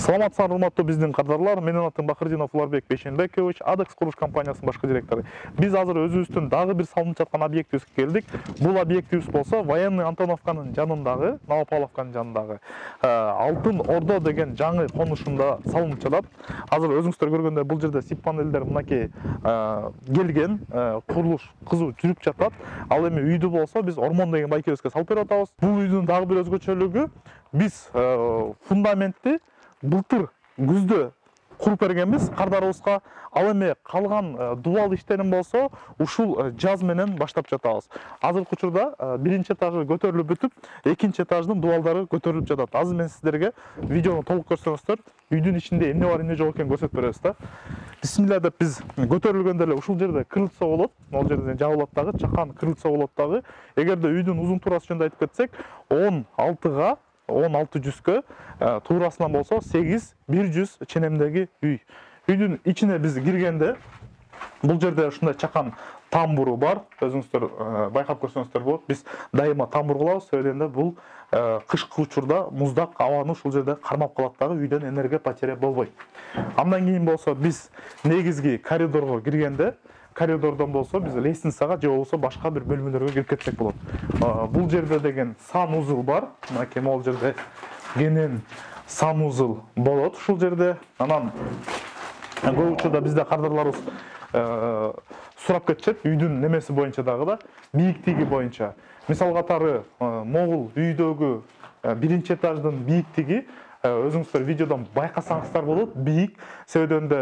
Саламатсыздар, урматтуу биздин кардарлар. Менин атым Бакырдинов Уларбек Бейшенбекович, Адекс курулуш компаниясынын башкы директору. Биз азыр өзүбүздүн дагы бир салынып жаткан объектибизге келдик. Бул объектибиз болсо Военный Антоновканын жанындагы, Новополовканын жанындагы Алтын Ордо деген жаңы конушунда салынып жатат. Азыр өзүңүздөр көргөндөй бул жерде сип панелдер мынакей келген, курулуш кызуу жүрүп жатат. Ал эми үйдү болсо биз Ормон деген байкебизге салып берип атабыз. Бул үйдүн дагы бир өзгөчөлүгү, биз фундаментти былтыр күздө куруп бергенбиз кардарыбызга. Ал эми калган дубал иштерин болсо ушул жаз менен баштап жатабыз. Азыркы учурда биринчи этажы көтөрүлүп бүтүп, экинчи этаждын дубалдары көтөрүлүп жатат. Азыр мен сиздерге видеону толук көрсөңүздөр, үйдүн ичинде эмне бар, эмне жок экенин көрсөтүп беребиз да. Бисмилля деп биз көтөрүлгөндө эле ушул жерде крыльцо болот. Могул жерден жабылат дагы, чакан крыльцо болот дагы. Эгерде үйдүн узун туурасы жөнүндө айтып кетсек, 16 100-кө, туурасынан болсо 8100 ченемдеги үй. Үйдүн ичине биз киргенде бул жерде ушундай чакан тамбуру бар. Өзүңүздөр байкап көрсөңүздөр болот. Биз дайыма тамбур кылабыз, себебинде бул кышкы учурда муздак абаны ушул жерде кармап калат дагы, үйдөн энергия потеря болбойт. Андан кийин болсо биз негизги коридорго киргенде, коридордон болсо биз лестницага же болбосо башка бир бөлмөлөргө кирип кетсек болот. Бул жерде деген санузел бар. Мынакей могул жерде кенен санузел болот ушул жерде. Анан көп учурда бизде кардарларыбыз сурап кетишет үйдүн немеси боюнча дагы да, бийиктиги боюнча. Мисал катары могул үйдөгү биринчи этаждын бийиктиги өзүңүздөр видеодон байкасаңыздар болот, бийик. Себебинде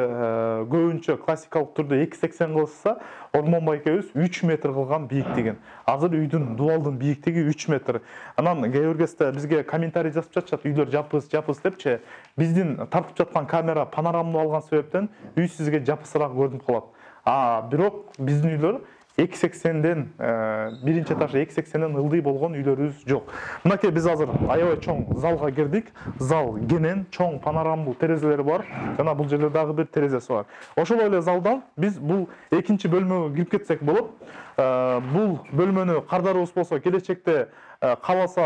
көбүнчө классикалык түрдө 2,80 кылса, Ормон байкебиз 3 метр кылган бийиктигин. Азыр үйдүн дубалдын бийиктиги 3 метр. Анан кээ бир кезде бизге комментарий жазып жатышат, үйлөр жапыс депчи. Биздин тартып жаткан камера панорамалуу алган себептен үй сизге жапысыраак көрүнүп калат. Бирок биздин үйлөр 2,80-ден, биринчи этажы 2,80-ден ылдый болгон үйлөрүбүз жок. Мынакей биз азыр аябай чоң залга кирдик. Зал кенен, чоң панорамалуу терезелери бар. Жана бул жерде дагы бир терезеси бар. Ошол эле залдан биз бул экинчи бөлмөгө кирип кетсек болот. Бул бөлмөнү кардарыбыз болсо келечекте кааласа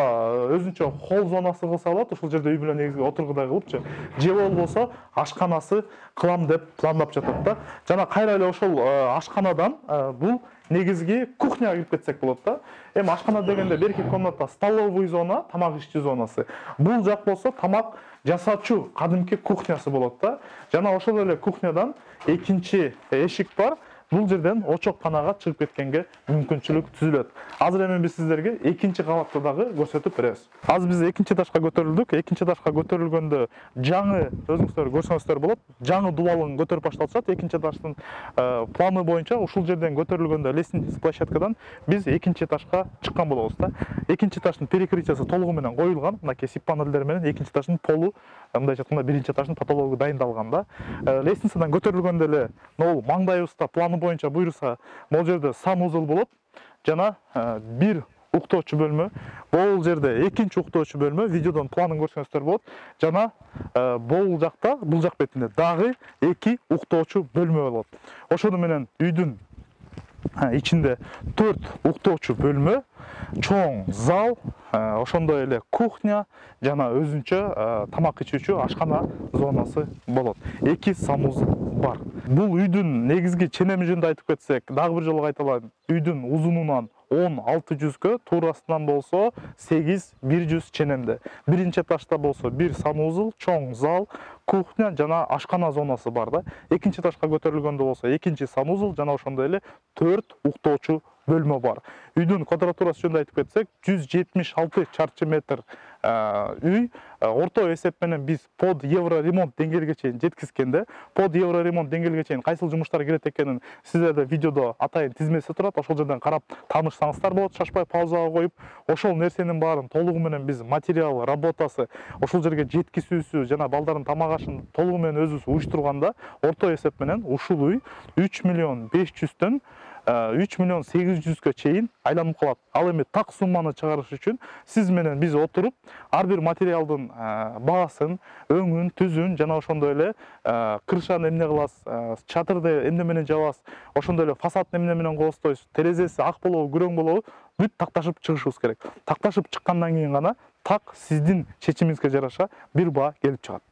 өзүнчө холл зонасы кылса болот. Ушул жерде үй бүлө негизги отургудай кылыпчы. Же болбосо ашканасы кылам деп пландап жатат да. Жана кайра эле ошол ашканадан бул негизги кухняга кирип кетсек болот да. Эми ашкана дегенде берки комната столовый зона, тамак ишчи зонасы. Бул жак болсо тамак жасаучу кадимки кухнясы болот да. Жана ошол эле кухнядан экинчи эшик бар. Бул жерден очокканага чыгып кеткенге мүмкүнчүлүк түзүлөт. Азыр эми биз сиздерге экинчи кабатты дагы көрсөтүп беребиз. Азыр биз экинчи этажга көтөрүлдүк. Экинчи этажга көтөрүлгөндө жаңы, өзүңүздөр көрсөңүздөр болот, жаңы дубалын көтөрүп башталышат. Экинчи этаждын планы боюнча ушул жерден көтөрүлгөндө лестничный площадкадан биз экинчи этажга чыккан болобуз да. Экинчи этаждын перекрытиясы толугу менен коюлган. Мынакей сип панелдери менен экинчи этаждын полу, мындай айтканда биринчи этаждын потологу дайындалган да. Лестницадан көтөрүлгөндө эле могул маңдайыбызда планы боюнча буйруса, могул жерде санузел болот. Жана бир уктоочу бөлмө. Бул жерде экинчи уктоочу бөлмө, видеодон планын көрсөңүздөр болот. Жана бул жакта, бул жак бетинде дагы эки уктоочу бөлмө болот. Ошону менен үйдүн ичинде 4 уктоочу бөлмө, чоң зал, ошондой эле кухня жана өзүнчө тамак ичүүчү ашкана зонасы болот. 2 санузел бар. Бул үйдүн негизги ченеми жөнүндө айтып кетсек, дагы бир жолу кайталайм. Үйдүн узунунан 10-600-кө, туурасынан болсо 8100 ченемде. Биринчи этажда болсо 1 санузел, чоң зал, кухня жана ашкана зонасы бар да. Экинчи этажга көтөрүлгөндө болсо экинчи санузел жана ошондой эле 4 уктоочу бөлмө бар. Үйдүн квадратурасы жөнүндө айтып кетсек, 176 чарчы метр үй. Орто эсеп менен биз под евро ремонт деңгээлге чейин жеткизгенде, под евро ремонт деңгээлге чейин кайсыл жумуштар керек экенин сиздерде видеодо атайын тизмеси турат. Ошол жерден карап таанышсаңыздар болот, шашпай паузага коюп. Ошол нерсенин баарын толугу менен биз материал, работасы, ошол жерге жеткизүүсү жана балдардын тамак ашын толугу менен өзүбүз уюштурганда, орто эсеп менен ушул үй 3 миллион 500-төн 3 миллион 800-кө чейин айланып калат. Ал эми так сумманы чыгарыш үчүн сиз менен биз отуруп, ар бир материалдын баасын, өңүн, түзүн жана ошондой эле крышаны эмне кыласыз, чатырды эмне менен жабасыз, ошондой эле фасадын эмне менен коостойсуз, терезеси ак болобу, күрөң болобу, бүт такташып чыгышыбыз керек. Такташып чыккандан кийин гана так сиздин чечимиңизге жараша бир баа келип чыгат.